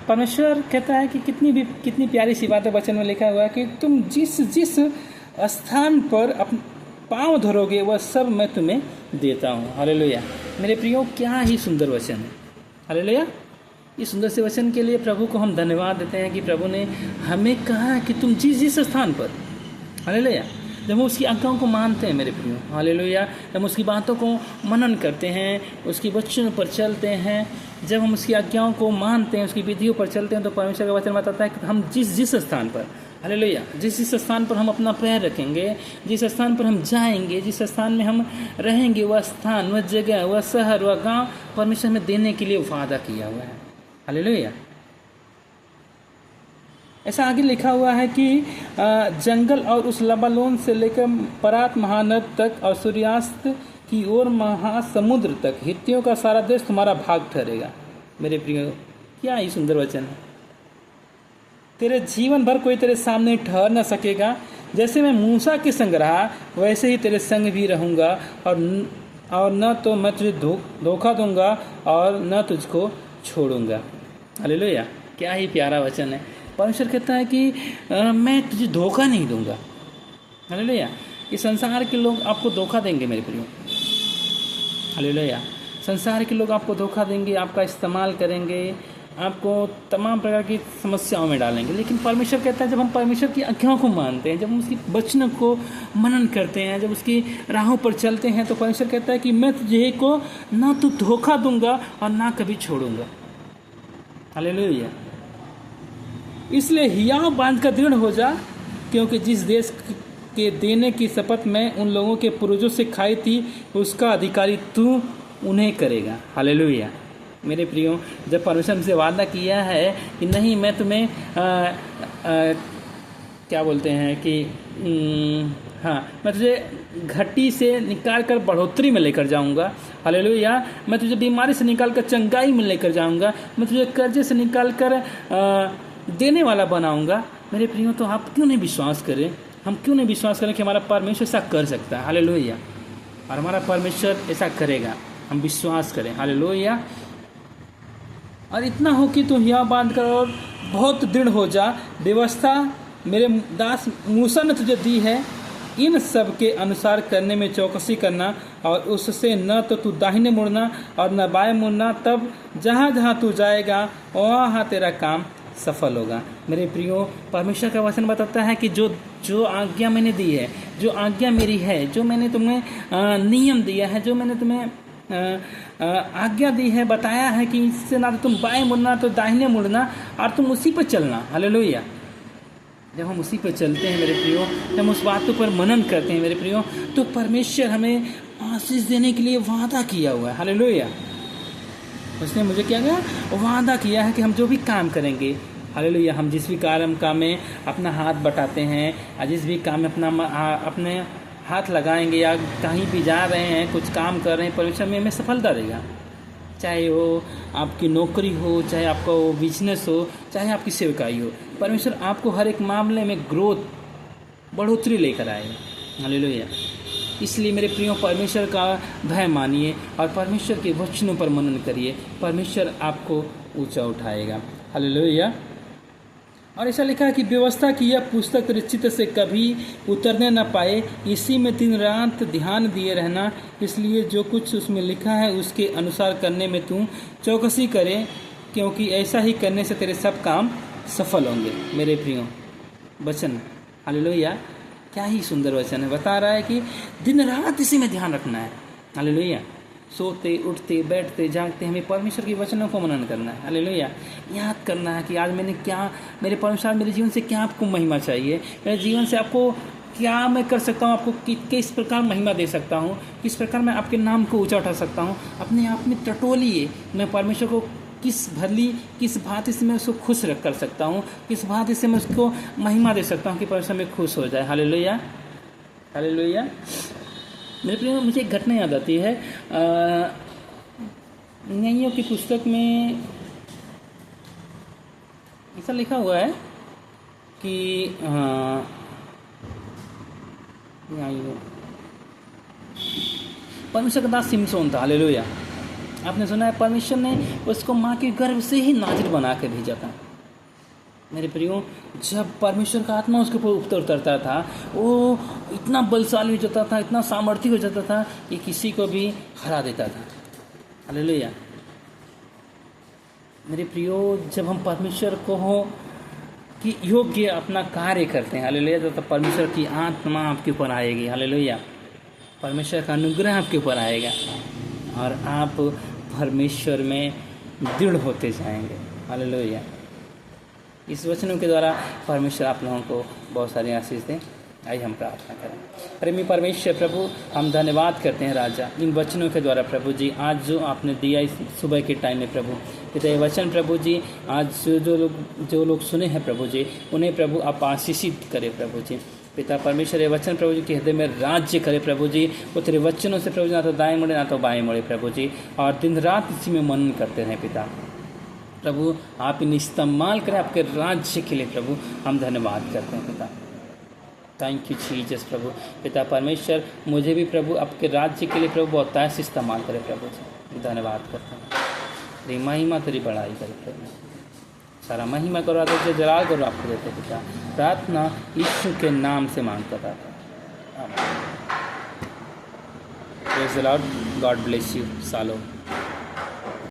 परमेश्वर कहता है कि कितनी प्यारी सी बात है वचन में लिखा हुआ है कि तुम जिस जिस स्थान पर अपने पाँव धरोगे वह सब मैं तुम्हें देता हूँ। हालेलुया। मेरे प्रियो, क्या ही सुंदर वचन है। हालेलुया। इस सुंदर से वचन के लिए प्रभु को हम धन्यवाद देते हैं कि प्रभु ने हमें कहा कि तुम जिस जिस स्थान पर, हालेलुया, जब हम उसकी आज्ञाओं को मानते हैं मेरे प्रियो, हालेलुया, जब हम उसकी बातों को मनन करते हैं, उसकी वचनों पर चलते हैं, जब हम उसकी आज्ञाओं को मानते हैं, उसकी विधियों पर चलते हैं, तो परमेश्वर का वचन बताता है कि हम जिस जिस स्थान पर, हालेलुया, जिस जिस स्थान पर हम अपना पैर रखेंगे, जिस स्थान पर हम जाएंगे, जिस स्थान में हम रहेंगे, वह स्थान, वह जगह, वह शहर, वह गाँव परमेश्वर में देने के लिए वादा किया हुआ है। हालेलुया। ऐसा आगे लिखा हुआ है कि जंगल और उस लबानोन से लेकर परात महानद तक और सूर्यास्त की ओर महासमुद्र तक हित्तियों का सारा देश तुम्हारा भाग ठहरेगा। मेरे प्रिय, क्या ही सुंदर वचन है। तेरे जीवन भर कोई तेरे सामने ठहर न सकेगा। जैसे मैं मूसा के संग रहा वैसे ही तेरे संग भी रहूँगा, और न तो मैं तुझे धोखा दूंगा और न तुझको छोड़ूंगा। हालेलुया। क्या ही प्यारा वचन है। परमेश्वर कहता है कि मैं तुझे धोखा नहीं दूंगा। हालेलुया। इस संसार के लोग आपको धोखा देंगे मेरे प्रियो। हालेलुया। संसार के लोग आपको धोखा देंगे, आपका इस्तेमाल करेंगे, आपको तमाम प्रकार की समस्याओं में डालेंगे। लेकिन परमेश्वर कहता है जब हम परमेश्वर की आज्ञाओं को मानते हैं, जब हम उसकी वचनों को मनन करते हैं, जब उसकी राहों पर चलते हैं, तो परमेश्वर कहता है कि मैं तुझे को ना तो धोखा दूंगा और ना कभी छोड़ूंगा। हालेलुया। इसलिए हियाव बांध कर दृढ़ हो जा, क्योंकि जिस देश के देने की शपथ मैं उन लोगों के पूर्वजों से खाई थी उसका अधिकारी तू उन्हें करेगा। हालेलुया। मेरे प्रियो, जब परमेश्वर हमसे वादा किया है कि नहीं मैं तुम्हें क्या बोलते हैं कि मैं तुझे घटी से निकाल कर बढ़ोतरी में लेकर जाऊंगा। हालेलुया। मैं तुझे बीमारी से निकाल कर चंगाई में लेकर जाऊंगा। मैं तुझे कर्जे से निकाल कर देने वाला बनाऊंगा। मेरे प्रियो, तो आप क्यों नहीं विश्वास करें? हम क्यों नहीं विश्वास करें कि हमारा परमेश्वर ऐसा कर सकता है? हालेलुया। और हमारा परमेश्वर ऐसा करेगा, हम विश्वास करें। हालेलुया। और इतना हो कि तू हियाव बांध कर और बहुत दृढ़ हो जा। व्यवस्था मेरे दास मूसा ने तुझे दी है, इन सब के अनुसार करने में चौकसी करना, और उससे न तो तू दाहिने मुड़ना और न बाएं मुड़ना, तब जहाँ जहाँ तू जाएगा वहाँ तेरा काम सफल होगा। मेरे प्रियो, परमेश्वर का वचन बताता है कि जो आज्ञा मैंने दी है, जो आज्ञा मेरी है, जो मैंने तुम्हें नियम दिया है, जो मैंने तुम्हें आज्ञा दी है, बताया है कि इससे ना तो तुम बाएं मुड़ना तो दाहिने मुड़ना, और तुम उसी पर चलना। हालेलुया। जब हम उसी पर चलते हैं मेरे प्रियो, जब हम उस बातों पर मनन करते हैं मेरे प्रियो, तो परमेश्वर हमें आशीष देने के लिए वादा किया हुआ है। हालेलुया। उसने मुझे क्या कहा? वादा किया है कि हम जो भी काम करेंगे, हालेलुया, हम जिस भी काम में अपना हाथ बटाते हैं, या जिस भी काम में अपने हाथ लगाएंगे, या कहीं भी जा रहे हैं, कुछ काम कर रहे हैं, परमेश्वर में हमें सफलता देगा। चाहे वो आपकी नौकरी हो, चाहे आपका वो बिजनेस हो, चाहे आपकी सेवकाई हो, परमेश्वर आपको हर एक मामले में ग्रोथ, बढ़ोतरी लेकर आएगा। हालेलुया। इसलिए मेरे प्रियो, परमेश्वर का भय मानिए और परमेश्वर के वचनों पर मनन करिए। परमेश्वर आपको ऊंचा उठाएगा। हालेलुया। और ऐसा लिखा है कि व्यवस्था की यह पुस्तक तेरे चित्त से कभी उतरने न पाए, इसी में दिन रात ध्यान दिए रहना। इसलिए जो कुछ उसमें लिखा है उसके अनुसार करने में तू चौकसी करे, क्योंकि ऐसा ही करने से तेरे सब काम सफल होंगे। मेरे प्रियो, वचन, हालेलुया, क्या ही सुंदर वचन है। बता रहा है कि दिन रात इसी में ध्यान रखना है। हालेलुया। सोते उठते बैठते जागते हमें परमेश्वर के वचनों को मनन करना है। हालेलुया। याद करना है कि आज मैंने क्या, मेरे परमेश्वर मेरे जीवन से क्या आपको महिमा चाहिए, मेरे जीवन से आपको क्या मैं कर सकता हूँ, आपको किस प्रकार महिमा दे सकता हूँ, किस प्रकार मैं आपके नाम को ऊंचा उठा सकता हूँ। अपने आप में टटोलिए, मैं परमेश्वर को किस भांति से मैं उसको खुश रख कर सकता हूँ, किस भांति से मैं उसको महिमा दे सकता हूँ कि परमेश्वर में खुश हो जाए। हालेलुया। हालेलुया। मेरे प्रिय, मुझे एक घटना याद आती है। न्यायियों की पुस्तक में ऐसा लिखा हुआ है कि परमेश्वर का दास सिमसोन था। हालेलुया। आपने सुना है परमेश्वर ने उसको माँ के गर्भ से ही नाज़िर बना के भेजा था। मेरे प्रियो, जब परमेश्वर का आत्मा उसके ऊपर उतरता था, वो इतना बलशाली हो जाता था, इतना सामर्थ्य हो जाता था कि किसी को भी हरा देता था। हालेलुया। मेरे प्रियो, जब हम परमेश्वर को हो कि योग्य अपना कार्य करते हैं, हालेलुया, तो परमेश्वर की आत्मा आपके ऊपर आएगी। हालेलुया। परमेश्वर का अनुग्रह आपके ऊपर आएगा और आप परमेश्वर में दृढ़ होते जाएंगे। हालेलुया। इस वचनों के द्वारा परमेश्वर आप लोगों को बहुत सारी आशीष दें। आइए हम प्रार्थना करें। प्रेमी परमेश्वर प्रभु, हम धन्यवाद करते हैं राजा इन वचनों के द्वारा प्रभु जी, आज जो आपने दिया इस सुबह के टाइम में प्रभु पिता, ये वचन प्रभु जी आज जो लोग सुने हैं प्रभु जी, उन्हें प्रभु आप आशीषित करें प्रभु जी। पिता परमेश्वर, ये वचन प्रभु जी के हृदय में राज्य करे प्रभु जी। वो तेरे वचनों से प्रभु जी ना तो दाएं मुड़े ना तो बाएं मुड़े प्रभु जी, और दिन रात इसी में मनन करते रहें पिता। प्रभु आप इन इस्तेमाल करें आपके राज्य के लिए प्रभु, हम धन्यवाद करते हैं पिता। थैंक यू जीसस प्रभु। पिता परमेश्वर, मुझे भी प्रभु आपके राज्य के लिए प्रभु बहुत से इस्तेमाल करें प्रभु जी। धन्यवाद करते हैं। तेरी महिमा तेरी बड़ाई करे प्रभु, सारा महिमा करो आदर जलाल करो आपको देते पिता। प्रार्थना यीशु के नाम से मांगता था। आमीन। Praise the Lord. God bless you. सालों।